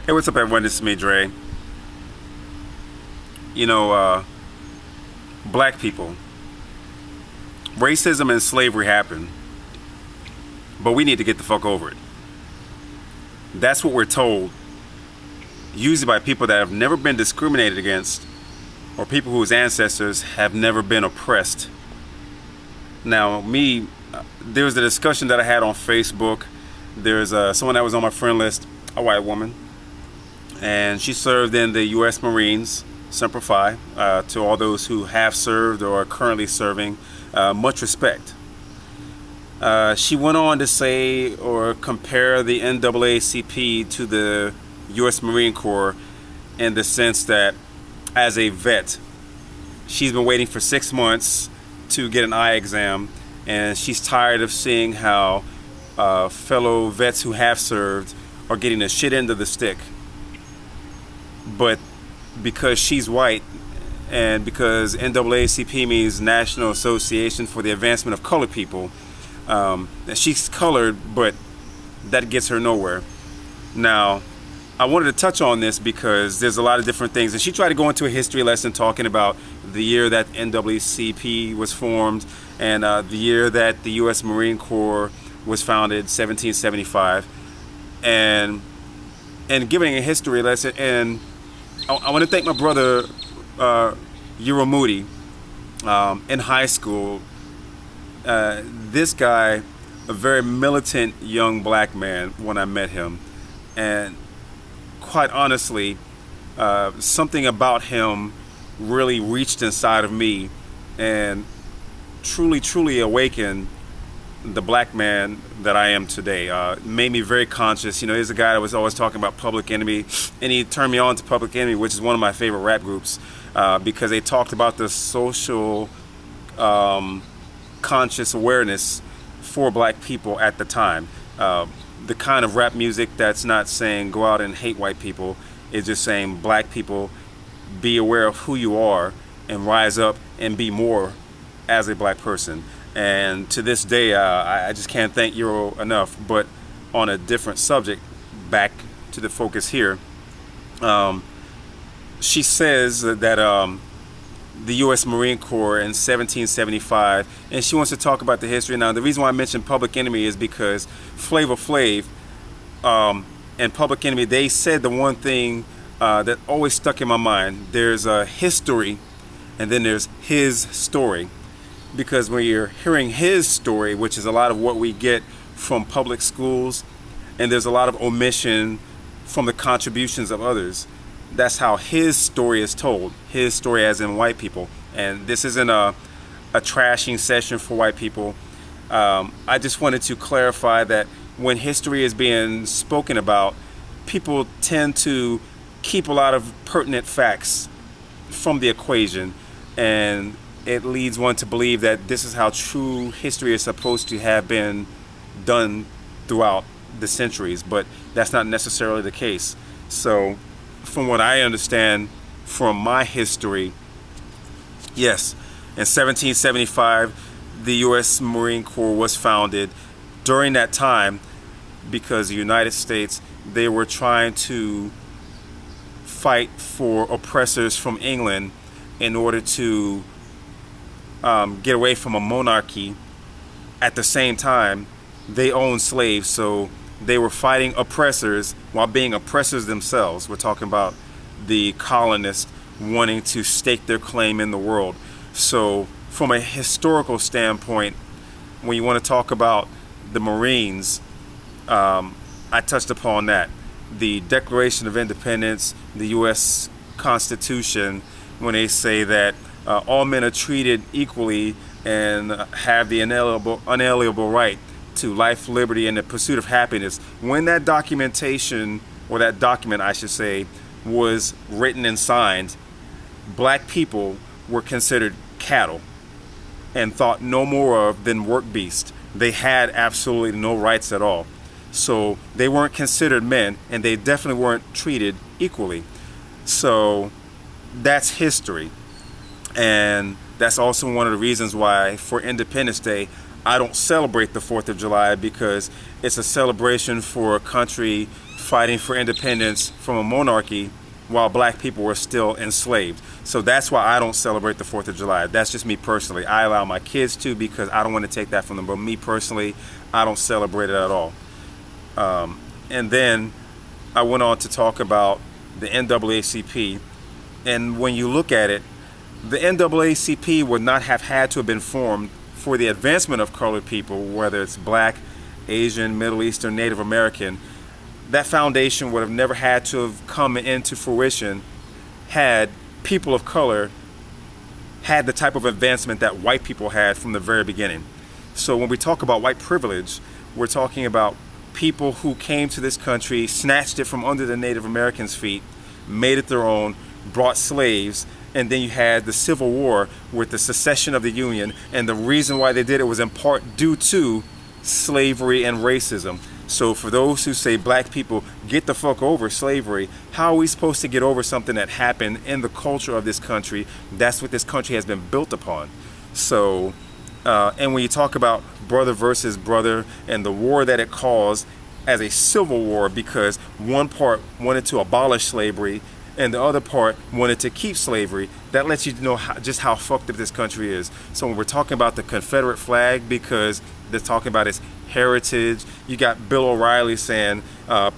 Hey, what's up, everyone? This is me, Dre. You know, black people, racism and slavery happened, but we need to get the fuck over it. That's what we're told, usually by people that have never been discriminated against or people whose ancestors have never been oppressed. Now, there was a discussion that I had on Facebook. There's someone that was on my friend list, a white woman, and she served in the U.S. Marines. Semper Fi, to all those who have served or are currently serving, much respect. She went on to say or compare the NAACP to the U.S. Marine Corps in the sense that as a vet, she's been waiting for 6 months to get an eye exam, and she's tired of seeing how fellow vets who have served are getting the shit end of the stick. But because she's white and because NAACP means National Association for the Advancement of Colored People, she's colored, but that gets her nowhere. Now, I wanted to touch on this because there's a lot of different things, and she tried to go into a history lesson talking about the year that NAACP was formed and the year that the U.S. Marine Corps was founded, 1775, and giving a history lesson. And I want to thank my brother, Euro Moody, in high school. This guy, a very militant young black man when I met him. And quite honestly, something about him really reached inside of me and truly awakened the black man that I am today. Made me very conscious. You know, he's a guy that was always talking about Public Enemy, and he turned me on to Public Enemy, which is one of my favorite rap groups, because they talked about the social conscious awareness for black people at the time. The kind of rap music that's not saying go out and hate white people, is just saying black people, be aware of who you are and rise up and be more as a black person. And to this day, I just can't thank Euro enough. But on a different subject, back to the focus here, she says that the U.S. Marine Corps in 1775, and she wants to talk about the history. Now, the reason why I mentioned Public Enemy is because Flavor Flav and Public Enemy, they said the one thing that always stuck in my mind. There's a history, and then there's his story. Because when you're hearing his story, which is a lot of what we get from public schools, and there's a lot of omission from the contributions of others, that's how his story is told. His story as in white people. And this isn't a trashing session for white people. I just wanted to clarify that when history is being spoken about, people tend to keep a lot of pertinent facts from the equation, and it leads one to believe that this is how true history is supposed to have been done throughout the centuries, but that's not necessarily the case. So, from what I understand from my history, yes, in 1775, the U.S. Marine Corps was founded. During that time, because the United States, they were trying to fight for oppressors from England in order to get away from a monarchy. At the same time, they owned slaves, so they were fighting oppressors while being oppressors themselves. We're talking about the colonists wanting to stake their claim in the world. So from a historical standpoint, when you want to talk about the Marines, I touched upon that. The Declaration of Independence, the U.S. Constitution, when they say that all men are treated equally and have the unalienable right to life, liberty, and the pursuit of happiness. When that documentation, or that document I should say, was written and signed, black people were considered cattle and thought no more of than work beasts. They had absolutely no rights at all. So they weren't considered men, and they definitely weren't treated equally. So that's history. And that's also one of the reasons why for Independence Day, I don't celebrate the 4th of July because it's a celebration for a country fighting for independence from a monarchy while black people were still enslaved. So that's why I don't celebrate the 4th of July. That's just me personally. I allow my kids to because I don't want to take that from them. But me personally, I don't celebrate it at all. And then I went on to talk about the NAACP. And when you look at it, the NAACP would not have had to have been formed for the advancement of colored people, whether it's black, Asian, Middle Eastern, Native American. That foundation would have never had to have come into fruition had people of color had the type of advancement that white people had from the very beginning. So when we talk about white privilege, we're talking about people who came to this country, snatched it from under the Native Americans' feet, made it their own, brought slaves, and then you had the Civil War with the secession of the Union, and the reason why they did it was in part due to slavery and racism. So for those who say black people get the fuck over slavery, how are we supposed to get over something that happened in the culture of this country? That's what this country has been built upon. So, and when you talk about brother versus brother and the war that it caused as a civil war because one part wanted to abolish slavery and the other part wanted to keep slavery, that lets you know just how fucked up this country is. So when we're talking about the Confederate flag, because they're talking about its heritage, you got Bill O'Reilly saying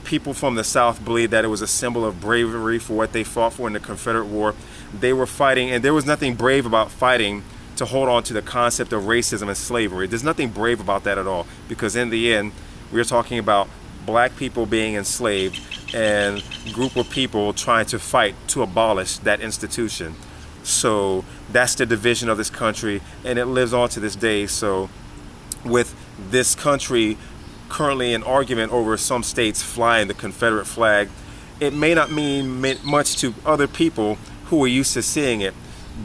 people from the South believe that it was a symbol of bravery for what they fought for in the Confederate War. They were fighting, and there was nothing brave about fighting to hold on to the concept of racism and slavery. There's nothing brave about that at all, because in the end, we're talking about black people being enslaved and a group of people trying to fight to abolish that institution. So that's the division of this country, and it lives on to this day. So with this country currently in argument over some states flying the Confederate flag, it may not mean much to other people who are used to seeing it,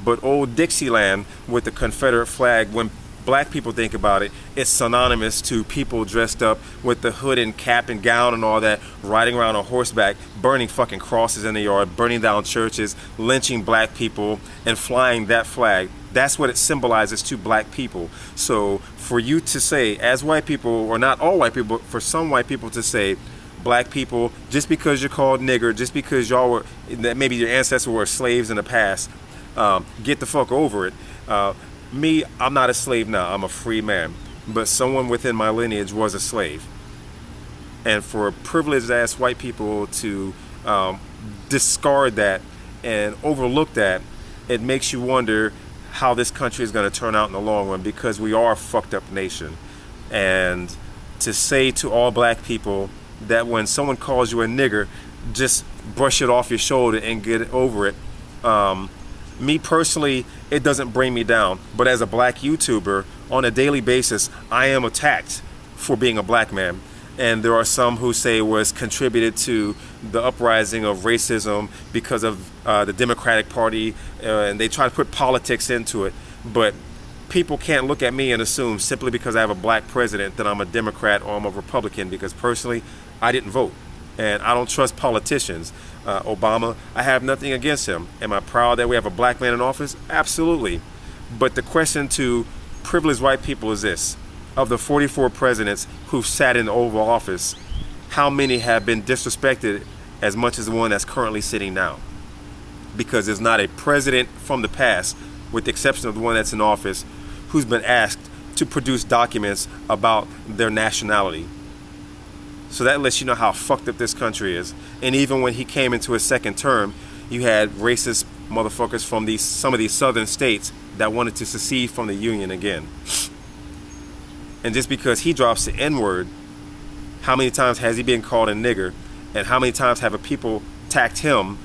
but old Dixieland with the Confederate flag, when black people think about it, it's synonymous to people dressed up with the hood and cap and gown and all that, riding around on horseback, burning fucking crosses in the yard, burning down churches, lynching black people, and flying that flag. That's what it symbolizes to black people. So for you to say, as white people, or not all white people, but for some white people to say, black people, just because you're called nigger, just because y'all were, that maybe your ancestors were slaves in the past, get the fuck over it. Me, I'm not a slave now, I'm a free man. But someone within my lineage was a slave. And for privileged ass white people to discard that and overlook that, it makes you wonder how this country is going to turn out in the long run, because we are a fucked up nation. And to say to all black people that when someone calls you a nigger, just brush it off your shoulder and get over it. Me personally, it doesn't bring me down. But as a black YouTuber, on a daily basis, I am attacked for being a black man. And there are some who say it was contributed to the uprising of racism because of the Democratic Party, and they try to put politics into it. But people can't look at me and assume simply because I have a black president that I'm a Democrat or I'm a Republican, because personally, I didn't vote. And I don't trust politicians. Obama, I have nothing against him. Am I proud that we have a black man in office? Absolutely. But the question to privileged white people is this: of the 44 presidents who've sat in the Oval Office, how many have been disrespected as much as the one that's currently sitting now? Because there's not a president from the past, with the exception of the one that's in office, who's been asked to produce documents about their nationality. So that lets you know how fucked up this country is. And even when he came into his second term, you had racist motherfuckers from some of these southern states that wanted to secede from the Union again. And just because he drops the N-word, how many times has he been called a nigger? And how many times have people attacked him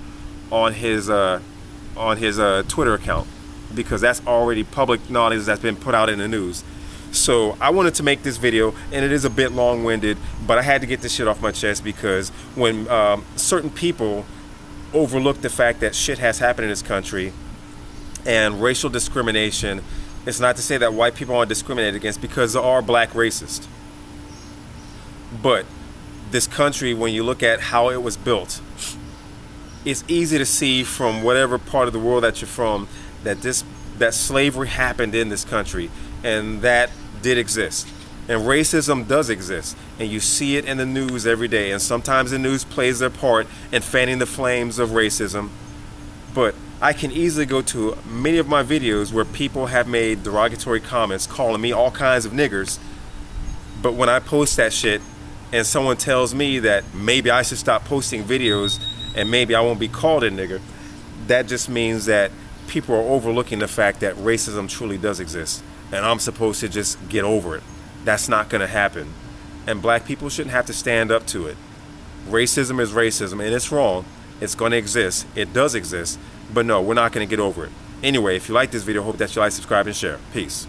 on his Twitter account? Because that's already public knowledge that's been put out in the news. So I wanted to make this video, and it is a bit long-winded, but I had to get this shit off my chest, because when certain people overlook the fact that shit has happened in this country and racial discrimination, it's not to say that white people aren't discriminated against, because there are black racists. But this country, when you look at how it was built, it's easy to see from whatever part of the world that you're from that slavery happened in this country, and that did exist. And racism does exist. And you see it in the news every day. And sometimes the news plays their part in fanning the flames of racism. But I can easily go to many of my videos where people have made derogatory comments calling me all kinds of niggers. But when I post that shit and someone tells me that maybe I should stop posting videos and maybe I won't be called a nigger, that just means that people are overlooking the fact that racism truly does exist. And I'm supposed to just get over it. That's not going to happen. And black people shouldn't have to stand up to it. Racism is racism, and it's wrong. It's going to exist. It does exist. But no, we're not going to get over it. Anyway, if you like this video, hope that you like, subscribe, and share. Peace.